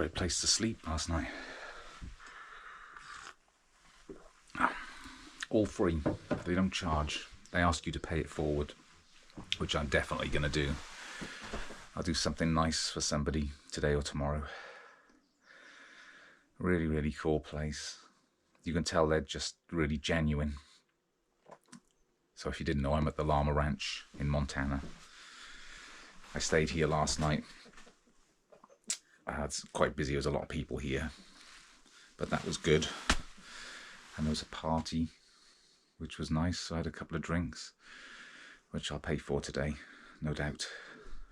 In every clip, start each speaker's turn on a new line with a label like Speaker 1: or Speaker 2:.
Speaker 1: great place to sleep last night. All free. They don't charge. They ask you to pay it forward, which I'm definitely going to do. I'll do something nice for somebody today or tomorrow. Really, really cool place. You can tell they're just really genuine. So if you didn't know, I'm at the Llama Ranch in Montana. I stayed here last night. It's quite busy. There was a lot of people here, but that was good. And there was a party, which was nice. So I had a couple of drinks, which I'll pay for today, no doubt.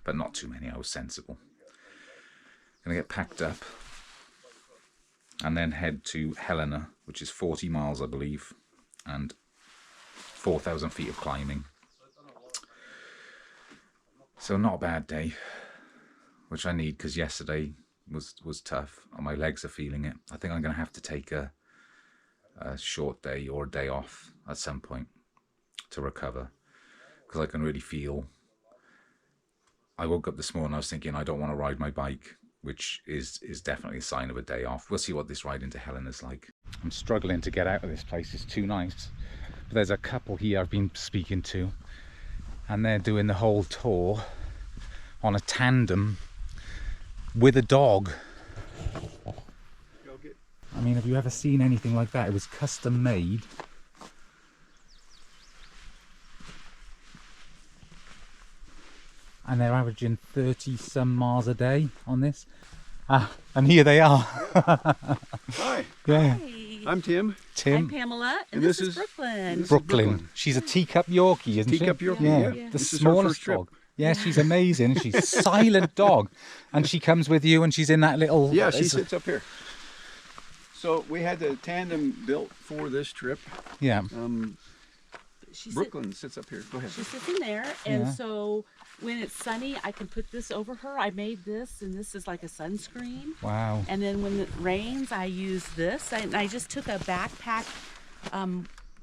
Speaker 1: But not too many. I was sensible. Gonna get packed up and then head to Helena, which is 40 miles, I believe, and 4,000 feet of climbing. So not a bad day, which I need because yesterday was tough and my legs are feeling it. I think I'm going to have to take a short day or a day off at some point to recover, because I can really feel. I woke up this morning, I was thinking I don't want to ride my bike, which is definitely a sign of a day off. We'll see what this ride into Helena's like. I'm struggling to get out of this place. It's too nice. But there's a couple here I've been speaking to, and they're doing the whole tour on a tandem with a dog. I mean, have you ever seen anything like that? It was custom made. And they're averaging 30 some miles a day on this. And here they are.
Speaker 2: Hi.
Speaker 1: Yeah.
Speaker 3: Hi.
Speaker 2: I'm Tim.
Speaker 3: I'm Pamela, and this is Brooklyn.
Speaker 1: Brooklyn. She's a teacup Yorkie, isn't she?
Speaker 2: Teacup Yorkie,
Speaker 1: Yeah.
Speaker 2: yeah.
Speaker 1: The
Speaker 2: This is her
Speaker 1: smallest
Speaker 2: first trip.
Speaker 1: dog. Yeah, she's amazing. She's a silent dog. And she comes with you and she's in that little...
Speaker 2: Yeah, she sits up here. So we had the tandem built for this trip.
Speaker 1: Yeah.
Speaker 2: Brooklyn sits up here. Go ahead.
Speaker 3: She sits in there, and
Speaker 1: Yeah.
Speaker 3: so when it's sunny, I can put this over her. I made this, and this is like a sunscreen.
Speaker 1: Wow.
Speaker 3: And then when it rains, I use this. And I just took a backpack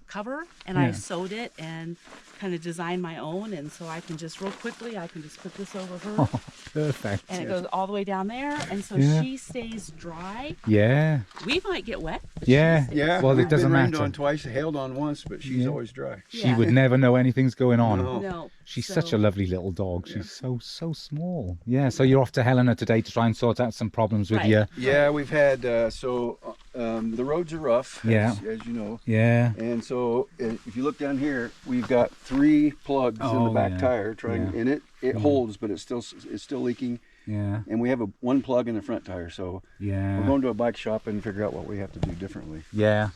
Speaker 3: cover, and I
Speaker 1: Yeah.
Speaker 3: sewed it and kind of designed my own. And so I can just real quickly, I can just put this over her.
Speaker 1: Oh, perfect.
Speaker 3: And it goes all the way down there, and so
Speaker 1: Yeah.
Speaker 3: she stays dry.
Speaker 1: Yeah.
Speaker 3: We might get wet. But
Speaker 1: Yeah.
Speaker 3: she stays
Speaker 2: Yeah,
Speaker 1: Well, it
Speaker 2: we've
Speaker 1: doesn't
Speaker 2: been rained
Speaker 1: matter.
Speaker 2: on twice, hailed on once, but she's
Speaker 1: Yeah.
Speaker 2: always dry.
Speaker 1: She
Speaker 3: Yeah.
Speaker 1: would never know anything's going on.
Speaker 2: No.
Speaker 3: No.
Speaker 1: She's
Speaker 3: so-
Speaker 1: such a lovely little dog. She's so small. Yeah, so you're off to Helena today to try and sort out some problems with
Speaker 3: Right.
Speaker 1: your...
Speaker 2: Yeah, we've had, the roads are rough,
Speaker 1: Yeah.
Speaker 2: as you know.
Speaker 1: Yeah.
Speaker 2: And so if you look down here, we've got 3 plugs in
Speaker 1: Oh,
Speaker 2: the back
Speaker 1: yeah.
Speaker 2: tire, and it holds, but it's still leaking.
Speaker 1: Yeah.
Speaker 2: And we have one plug in the front tire, so
Speaker 1: Yeah.
Speaker 2: we're going to a bike shop and figure out what we have to do differently.
Speaker 1: Yeah,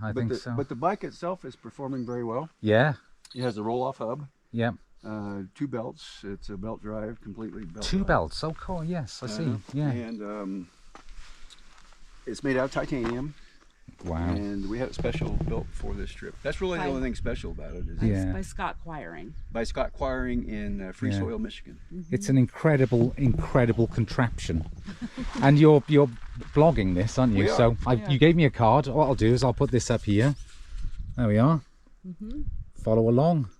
Speaker 1: I think
Speaker 2: the,
Speaker 1: so.
Speaker 2: But the bike itself is performing very well.
Speaker 1: Yeah.
Speaker 2: It has a roll-off hub,
Speaker 1: Yeah.
Speaker 2: 2 belts. It's a belt drive, completely belt
Speaker 1: 2
Speaker 2: drive.
Speaker 1: belts. Oh, cool. Yes, I see. Yeah.
Speaker 2: And it's made out of titanium.
Speaker 1: Wow.
Speaker 2: And we had it special built for this trip. That's really the only thing special about it. Is
Speaker 1: Yeah.
Speaker 3: By Scott Quiring.
Speaker 2: by Scott Quiring in Free
Speaker 1: Yeah.
Speaker 2: Soil, Michigan.
Speaker 1: It's an incredible contraption. And you're blogging this, aren't you?
Speaker 2: We are.
Speaker 1: So
Speaker 3: Yeah.
Speaker 1: you gave me a card. What I'll do is I'll put this up here. There we are. Follow along.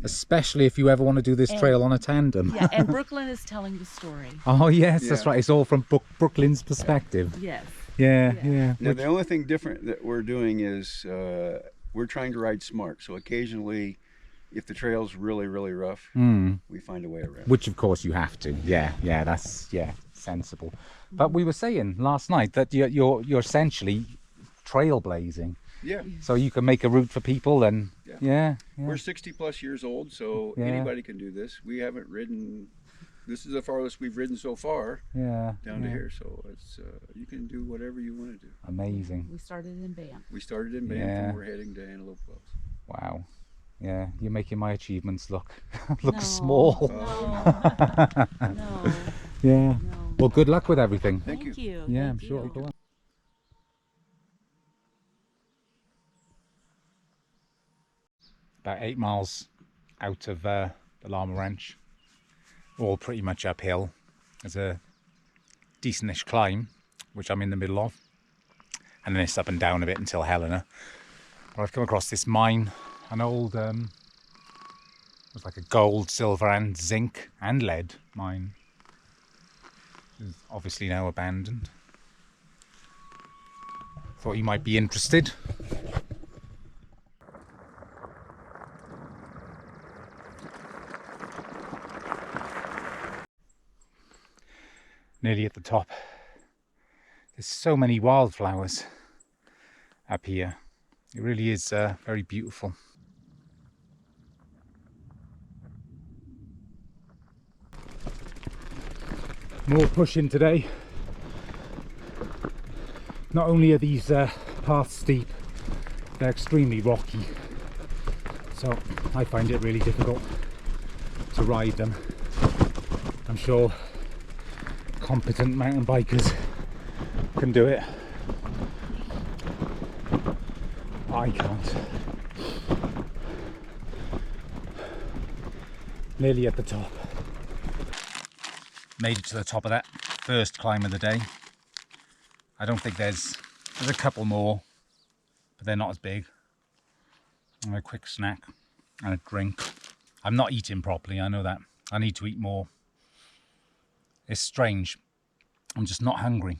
Speaker 1: Especially if you ever want to do this trail on a tandem.
Speaker 3: Yeah, and Brooklyn is telling the story.
Speaker 1: Oh, yes, that's
Speaker 2: Yeah.
Speaker 1: right. It's all from Brooklyn's perspective.
Speaker 3: Yes.
Speaker 1: Yeah,
Speaker 3: Yeah.
Speaker 1: yeah.
Speaker 2: Now, the only thing different that we're doing is we're trying to ride smart. So occasionally, if the trail's really, really rough, we find a way around.
Speaker 1: Which, of course, you have to. Yeah, that's sensible. But we were saying last night that you're essentially trailblazing.
Speaker 2: Yeah.
Speaker 1: So you can make a route for people and yeah.
Speaker 2: We're 60 plus years old, so
Speaker 1: Yeah.
Speaker 2: anybody can do this. We haven't ridden, this is the farthest we've ridden so far
Speaker 1: Yeah.
Speaker 2: down to here. So it's you can do whatever you want to do.
Speaker 1: Amazing.
Speaker 3: We started in Banff.
Speaker 2: We started in Banff
Speaker 1: Yeah.
Speaker 2: and we're heading to Antelope Wells.
Speaker 1: Wow. Yeah, you're making my achievements look
Speaker 3: No,
Speaker 1: small.
Speaker 3: No. No.
Speaker 1: Yeah.
Speaker 3: No.
Speaker 1: Well, good luck with everything.
Speaker 2: Thank you.
Speaker 3: you.
Speaker 1: Yeah,
Speaker 3: Thank
Speaker 1: I'm sure
Speaker 3: you.
Speaker 1: it'll go well. About 8 miles out of the Llama Ranch, all pretty much uphill. There's a decentish climb, which I'm in the middle of, and then it's up and down a bit until Helena. But I've come across this mine, an old, it was like a gold, silver and zinc and lead mine, which is obviously now abandoned. Thought you might be interested. Nearly at the top. There's so many wildflowers up here. It really is very beautiful. More pushing today. Not only are these paths steep, they're extremely rocky, so I find it really difficult to ride them. I'm sure competent mountain bikers can do it. I can't. Nearly at the top. Made it to the top of that first climb of the day. I don't think there's a couple more, but they're not as big. And a quick snack and a drink. I'm not eating properly, I know that. I need to eat more. It's strange. I'm just not hungry.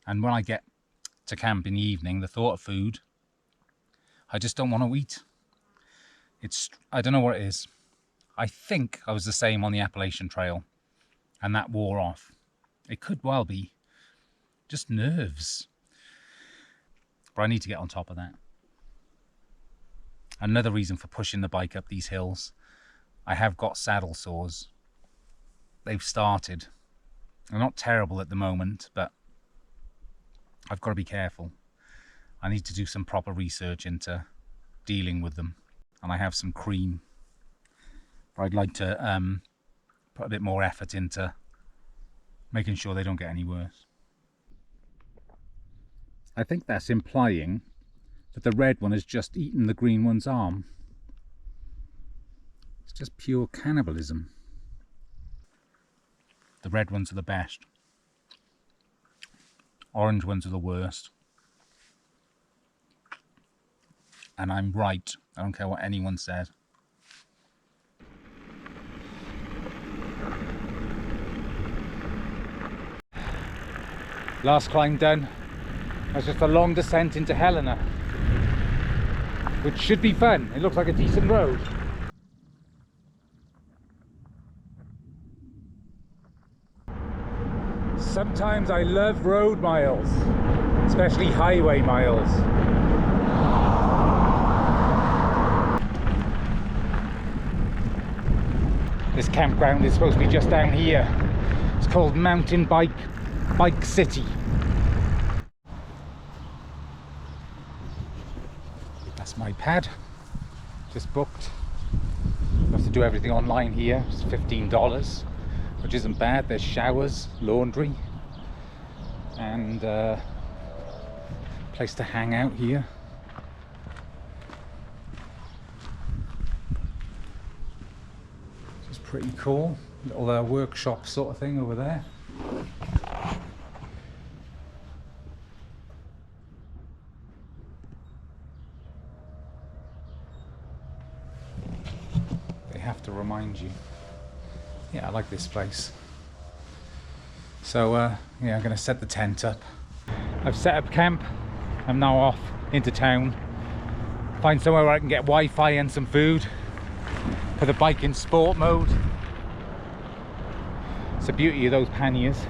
Speaker 1: And when I get to camp in the evening, the thought of food, I just don't want to eat. I don't know what it is. I think I was the same on the Appalachian Trail, and that wore off. It could well be just nerves. But I need to get on top of that. Another reason for pushing the bike up these hills, I have got saddle sores. They've started. They're not terrible at the moment, but I've got to be careful. I need to do some proper research into dealing with them. And I have some cream. But I'd like to put a bit more effort into making sure they don't get any worse. I think that's implying that the red one has just eaten the green one's arm. It's just pure cannibalism. The red ones are the best. Orange ones are the worst. And I'm right. I don't care what anyone says. Last climb done. That's just a long descent into Helena, which should be fun. It looks like a decent road. Sometimes I love road miles, especially highway miles. This campground is supposed to be just down here. It's called Mountain Bike City. That's my pad, just booked. You have to do everything online here. It's $15, which isn't bad. There's showers, laundry, and place to hang out here. It's pretty cool. Little workshop sort of thing over there. Have to remind you. Yeah, I like this place. So yeah, I'm gonna set the tent up. I've set up camp. I'm now off into town. Find somewhere where I can get Wi-Fi and some food. Put the bike in sport mode. It's the beauty of those panniers.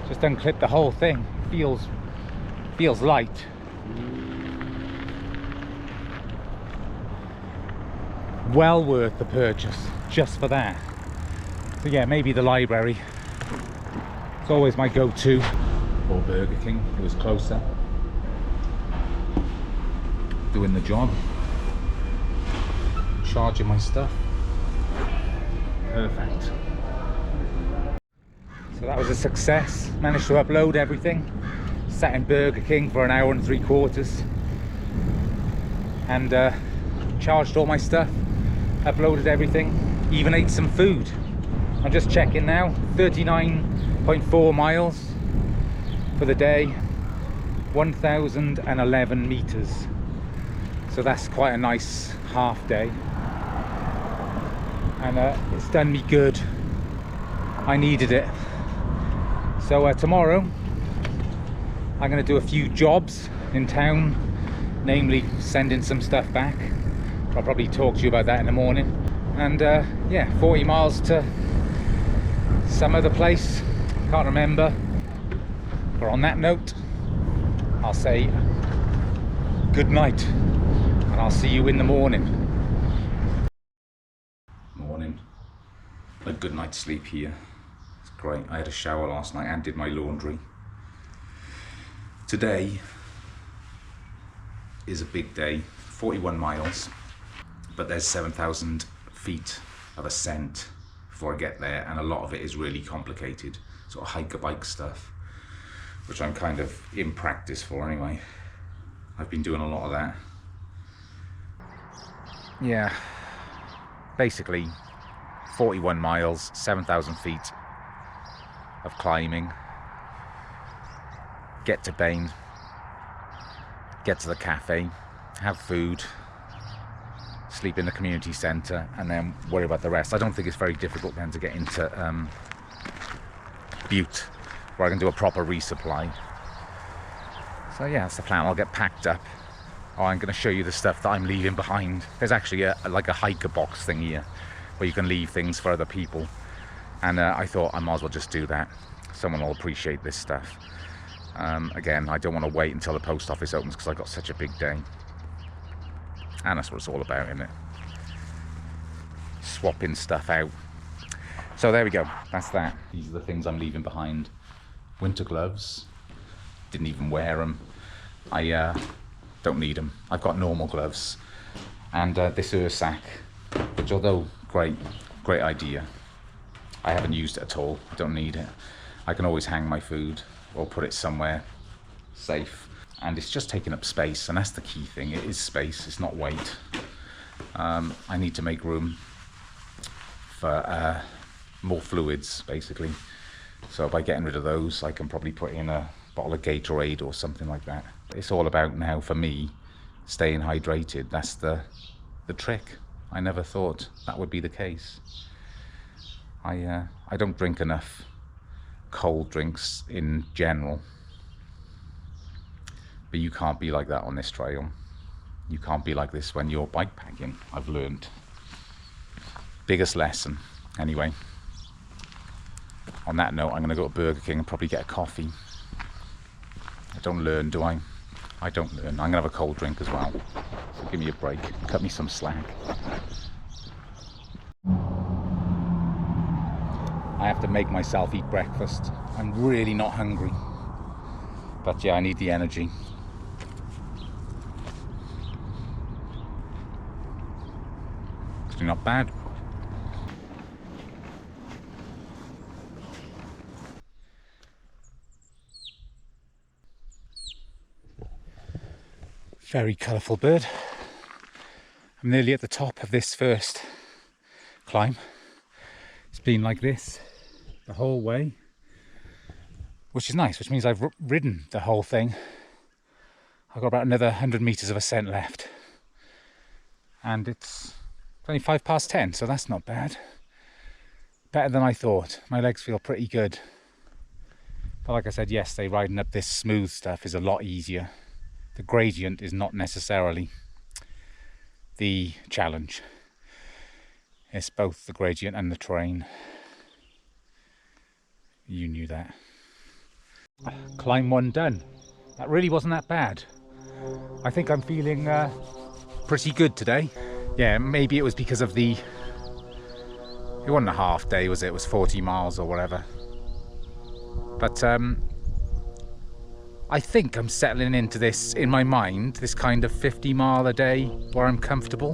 Speaker 1: Just unclip the whole thing. Feels light. Well worth the purchase just for that. So yeah, maybe the library. It's always my go-to. Or Burger King, it was closer. Doing the job. Charging my stuff. Perfect. So that was a success. Managed to upload everything. Sat in Burger King for 1 hour and 3/4. And charged all my stuff. Uploaded everything, even ate some food. I'm just checking now, 39.4 miles for the day, 1,011 meters. So that's quite a nice half day. And it's done me good. I needed it. So tomorrow, I'm going to do a few jobs in town, namely sending some stuff back. I'll probably talk to you about that in the morning. And yeah, 40 miles to some other place, can't remember. But on that note, I'll say good night, and I'll see you in the morning. Morning. A good night's sleep here. It's great. I had a shower last night and did my laundry. Today is a big day, 41 miles, but there's 7,000 feet of ascent before I get there, and a lot of it is really complicated, sort of hike-a-bike stuff, which I'm kind of in practice for anyway. I've been doing a lot of that. Yeah, basically 41 miles, 7,000 feet of climbing. Get to Bain, get to the cafe, have food, sleep in the community centre, and then worry about the rest. I don't think it's very difficult then to get into Butte, where I can do a proper resupply. So yeah, that's the plan. I'll get packed up. Oh, I'm going to show you the stuff that I'm leaving behind. There's actually like a hiker box thing here where you can leave things for other people, and I thought I might as well just do that. Someone will appreciate this stuff. Again, I don't want to wait until the post office opens because I've got such a big day, and that's what it's all about, isn't it? Swapping stuff out. So there we go, that's that. These are the things I'm leaving behind. Winter gloves, didn't even wear them. I don't need them. I've got normal gloves. And this sack, which although great idea, I haven't used it at all. I don't need it. I can always hang my food or put it somewhere safe. And it's just taking up space, and that's the key thing. It is space, it's not weight. I need to make room for more fluids, basically. So by getting rid of those, I can probably put in a bottle of Gatorade or something like that. It's all about now, for me, staying hydrated. That's the trick. I never thought that would be the case. I don't drink enough cold drinks in general, but you can't be like that on this trail. You can't be like this when you're bikepacking, I've learned. Biggest lesson. Anyway, on that note, I'm going to go to Burger King and probably get a coffee. I don't learn, do I? I don't learn. I'm going to have a cold drink as well. So give me a break. Cut me some slack. I have to make myself eat breakfast. I'm really not hungry. But yeah, I need the energy. Actually not bad. Very colourful bird. I'm nearly at the top of this first climb. It's been like this the whole way, which is nice, which means I've ridden the whole thing. I've got about another 100 metres of ascent left, and it's 25 past 10, so that's not bad. Better than I thought. My legs feel pretty good. But like I said yesterday, riding up this smooth stuff is a lot easier. The gradient is not necessarily the challenge. It's both the gradient and the terrain. You knew that. Climb one done. That really wasn't that bad. I think I'm feeling pretty good today. Yeah, maybe it was because of it wasn't a half day, was it? It was 40 miles or whatever. But I think I'm settling into this, in my mind, this kind of 50 mile a day where I'm comfortable.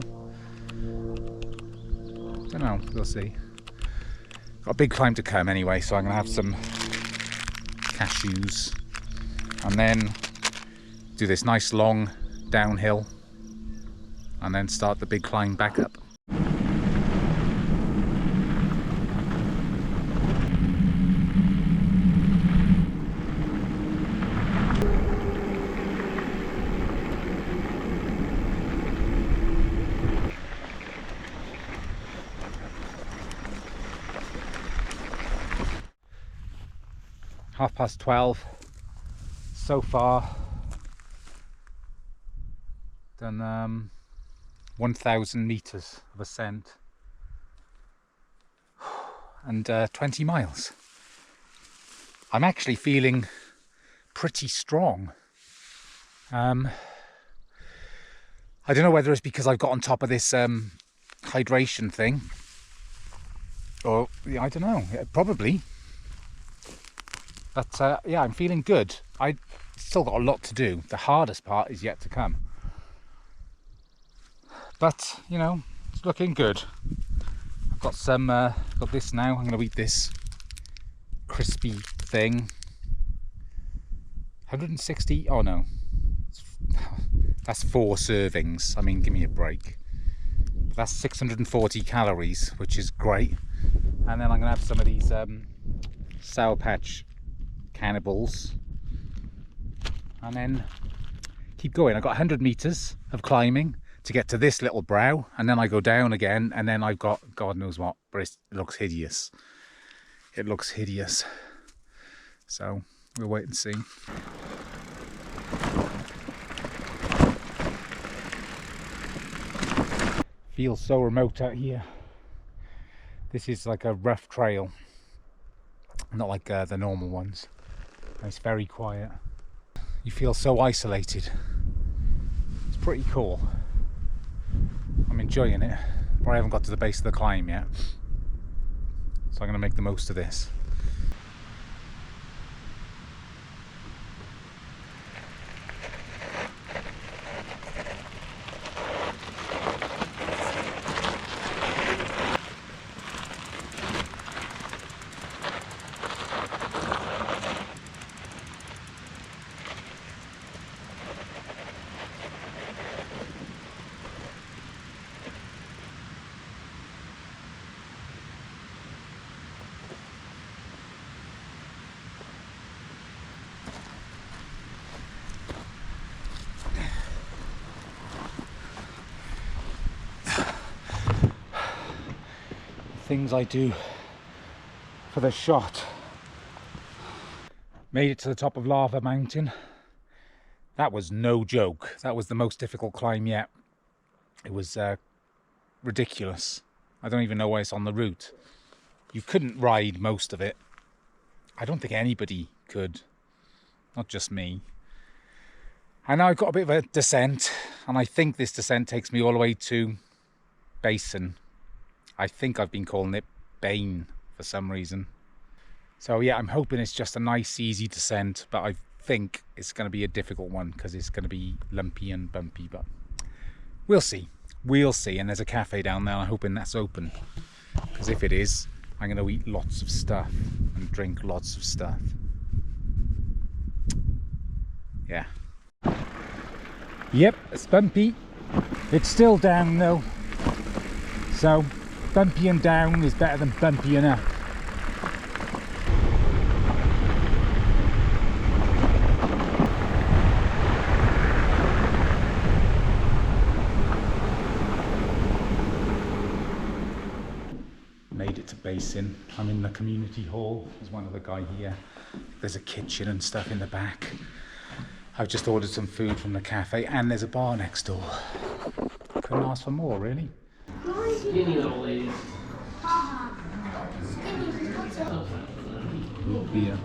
Speaker 1: Don't know, we'll see. Got a big climb to come anyway, so I'm going to have some cashews and then do this nice long downhill and then start the big climb back up. Half past 12, so far done 1,000 meters of ascent and 20 miles. I'm actually feeling pretty strong. I don't know whether it's because I've got on top of this hydration thing, or I don't know, probably. But yeah, I'm feeling good. I still got a lot to do. The hardest part is yet to come. But you know, it's looking good. I've got some. Got this now. I'm going to eat this crispy thing. 160. Oh no, that's 4 servings. I mean, give me a break. That's 640 calories, which is great. And then I'm going to have some of these Sour Patch Cannibals, and then keep going. I've got 100 meters of climbing to get to this little brow, and then I go down again, and then I've got God knows what, but it looks hideous. It looks hideous. So we'll wait and see. Feels so remote out here. This is like a rough trail, not like the normal ones. It's very quiet. You feel so isolated. It's pretty cool. I'm enjoying it, but I haven't got to the base of the climb yet, so I'm going to make the most of this. Things I do for the shot. Made it to the top of Llama Mountain. That was no joke. That was the most difficult climb yet. It was ridiculous. I don't even know why it's on the route. You couldn't ride most of it. I don't think anybody could. Not just me. And now I've got a bit of a descent, and I think this descent takes me all the way to Basin. I think I've been calling it Bane for some reason. So yeah, I'm hoping it's just a nice easy descent, but I think it's going to be a difficult one because it's going to be lumpy and bumpy, but we'll see. We'll see. And there's a cafe down there, I'm hoping that's open, because if it is, I'm going to eat lots of stuff and drink lots of stuff. Yeah. Yep, it's bumpy. It's still down though, so bumpy and down is better than bumpy and up. Made it to Basin. I'm in the community hall. There's one other guy here. There's a kitchen and stuff in the back. I've just ordered some food from the cafe, and there's a bar next door. Couldn't ask for more, really.
Speaker 4: Skinny little ladies.
Speaker 1: Beer.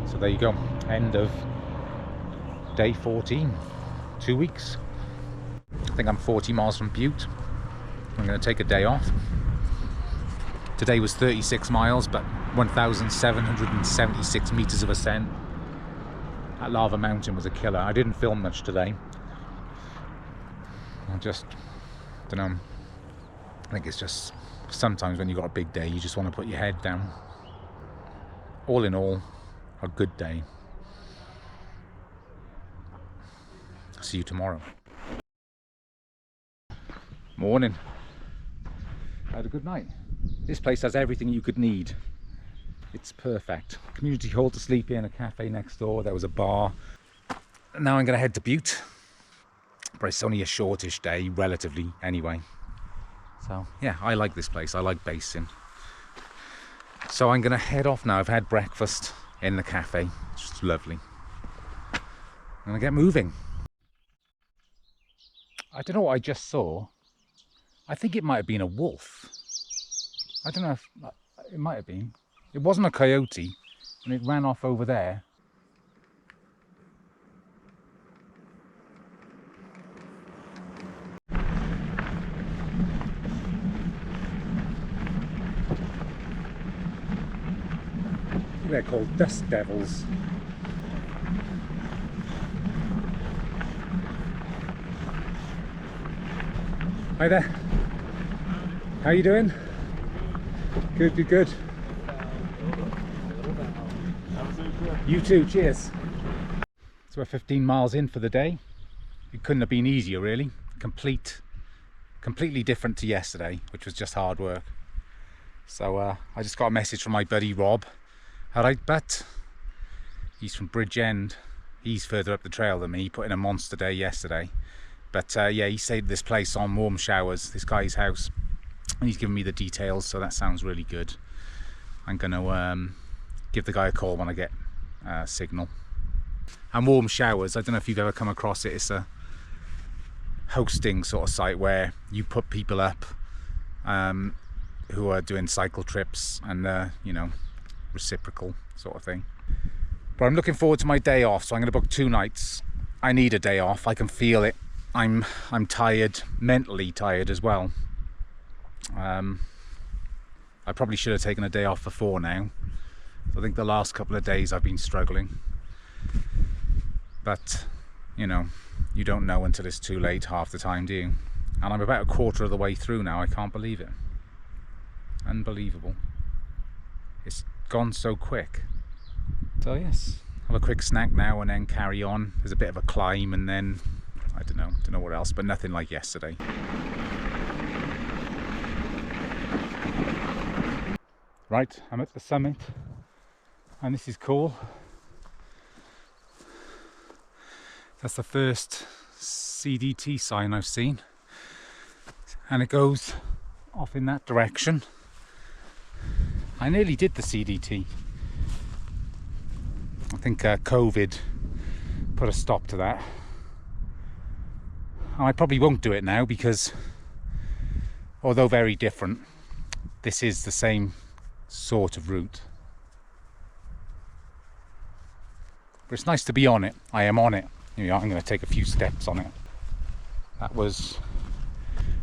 Speaker 1: So there you go, end of day 14, 2 weeks. I think I'm 40 miles from Butte. I'm going to take a day off. Today was 36 miles, but 1,776 meters of ascent. That Llama Mountain was a killer. I didn't film much today. I just, don't know. I think it's just, sometimes when you've got a big day, you just want to put your head down. All in all, a good day. See you tomorrow. Morning. I had a good night. This place has everything you could need. It's perfect. Community hall to sleep in, a cafe next door, there was a bar. And now I'm going to head to Butte. But it's only a shortish day, relatively, anyway. So, yeah, I like this place. I like Basin. So I'm going to head off now. I've had breakfast in the cafe. It's just lovely. I'm going to get moving. I don't know what I just saw. I think it might have been a wolf. I don't know if... It might have been. It wasn't a coyote, and it ran off over there. They're called dust devils. Hi there. How you doing? Good, good, good. You too, cheers. So we're 15 miles in for the day. It couldn't have been easier, really. Completely different to yesterday, which was just hard work. So I just got a message from my buddy Rob. Alright, but he's from Bridgend. He's further up the trail than me. He put in a monster day yesterday. But yeah, he stayed at this place on Warm Showers, this guy's house. And he's given me the details, so that sounds really good. I'm going to give the guy a call when I get signal. And Warm Showers, I don't know if you've ever come across it. It's a hosting sort of site where you put people up who are doing cycle trips and, you know, reciprocal sort of thing. But I'm looking forward to my day off, so I'm going to book 2 nights. I need a day off. I can feel it. I'm tired, mentally tired as well. I probably should have taken a day off before now. I think the last couple of days I've been struggling. But, you know, you don't know until it's too late half the time, do you? And I'm about a quarter of the way through now. I can't believe it. Unbelievable. It's gone so quick. So yes, have a quick snack now and then carry on. There's a bit of a climb and then, I don't know what else, but nothing like yesterday. Right, I'm at the summit and this is cool. That's the first CDT sign I've seen, and it goes off in that direction. I nearly did the CDT. I think COVID put a stop to that. And I probably won't do it now because, although very different, this is the same sort of route. But it's nice to be on it. I am on it. You know, I'm going to take a few steps on it. That was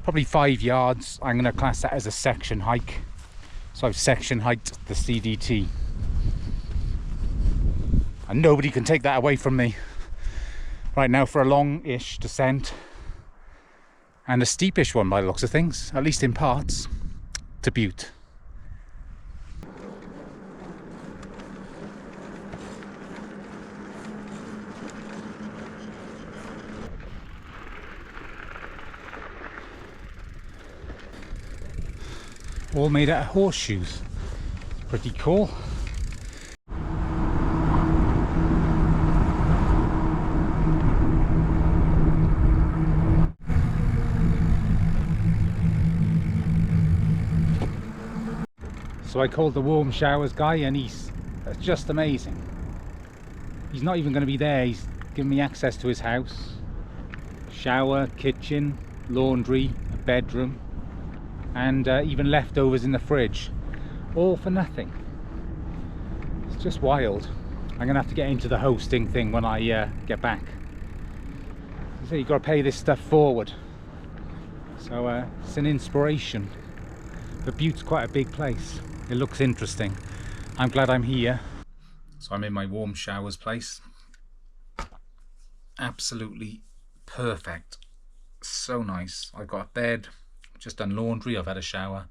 Speaker 1: probably 5 yards. I'm going to class that as a section hike. So I've section hiked the CDT. And nobody can take that away from me. Right now for a long-ish descent. And a steepish one by the looks of things, at least in parts, to Butte. All made out of horseshoes. Pretty cool. So I called the Warm Showers guy and he's just amazing. He's not even going to be there. He's giving me access to his house. Shower, kitchen, laundry, a bedroom, and even leftovers in the fridge, all for nothing. It's just wild. I'm gonna have to get into the hosting thing when I get back. So you've got to pay this stuff forward. So it's an inspiration. But Butte's quite a big place. It looks interesting. I'm glad I'm here. So I'm in my Warm Showers place. Absolutely perfect. So nice. I've got a bed. Just done laundry, I've had a shower.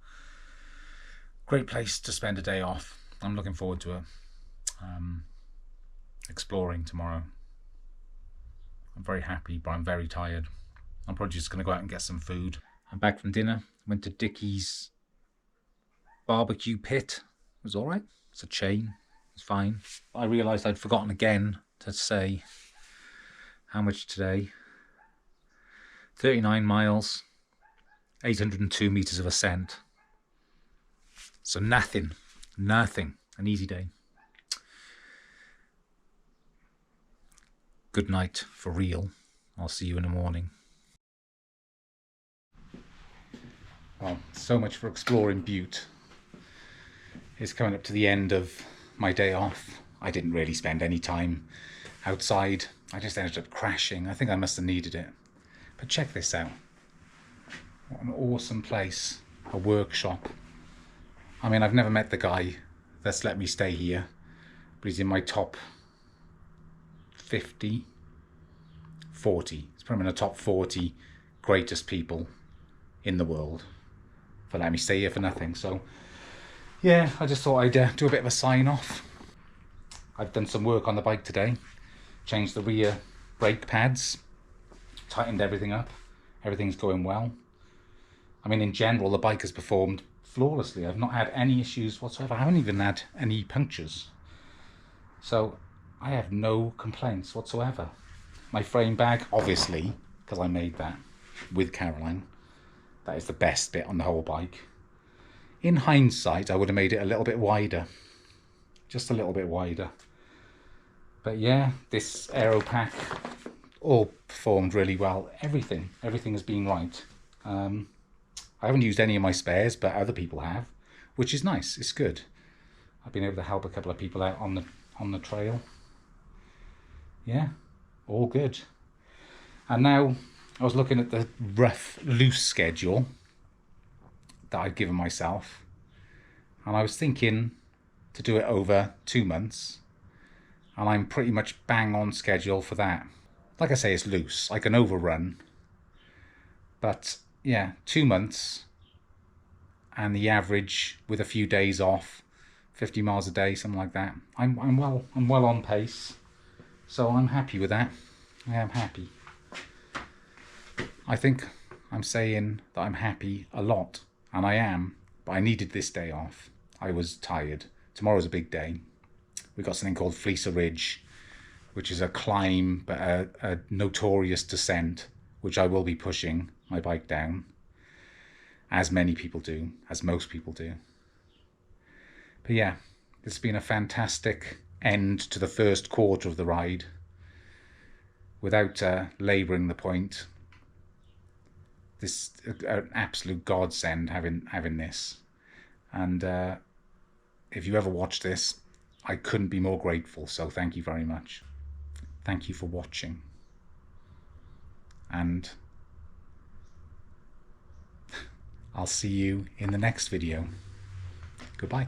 Speaker 1: Great place to spend a day off. I'm looking forward to exploring tomorrow. I'm very happy, but I'm very tired. I'm probably just going to go out and get some food. I'm back from dinner. Went to Dickie's barbecue pit. It was all right. It's a chain. It's fine. I realised I'd forgotten again to say how much today. 39 miles, 802 metres of ascent. So nothing. An easy day. Good night for real. I'll see you in the morning. Well, so much for exploring Butte. It's coming up to the end of my day off. I didn't really spend any time outside. I just ended up crashing. I think I must have needed it. But check this out. What an awesome place. A workshop. I mean, I've never met the guy that's let me stay here, but he's in my top 40. He's probably in the top 40 greatest people in the world for letting me stay here for nothing. So yeah, I just thought I'd do a bit of a sign off. I've done some work on the bike today. Changed the rear brake pads. Tightened everything up. Everything's going well. I mean, in general, the bike has performed flawlessly. I've not had any issues whatsoever. I haven't even had any punctures. So I have no complaints whatsoever. My frame bag, obviously, because I made that with Caroline, that is the best bit on the whole bike. In hindsight, I would have made it a little bit wider. Just a little bit wider. But yeah, this aero pack all performed really well. Everything has been right. I haven't used any of my spares, but other people have, which is nice. It's good. I've been able to help a couple of people out on the trail. Yeah, all good. And now I was looking at the rough, loose schedule that I'd given myself, and I was thinking to do it over 2 months, and I'm pretty much bang on schedule for that. Like I say, it's loose. I can overrun, but yeah, 2 months, and the average with a few days off, 50 miles a day, something like that. I'm well on pace, so I'm happy with that. I am happy. I think I'm saying that I'm happy a lot, and I am, but I needed this day off. I was tired. Tomorrow's a big day. We've got something called Fleecer Ridge, which is a climb, but a notorious descent, which I will be pushing my bike down, as many people do, as most people do. But yeah, it's been a fantastic end to the first quarter of the ride. Without labouring the point, this an absolute godsend having this. And if you ever watch this, I couldn't be more grateful. So thank you very much. Thank you for watching. And I'll see you in the next video. Goodbye.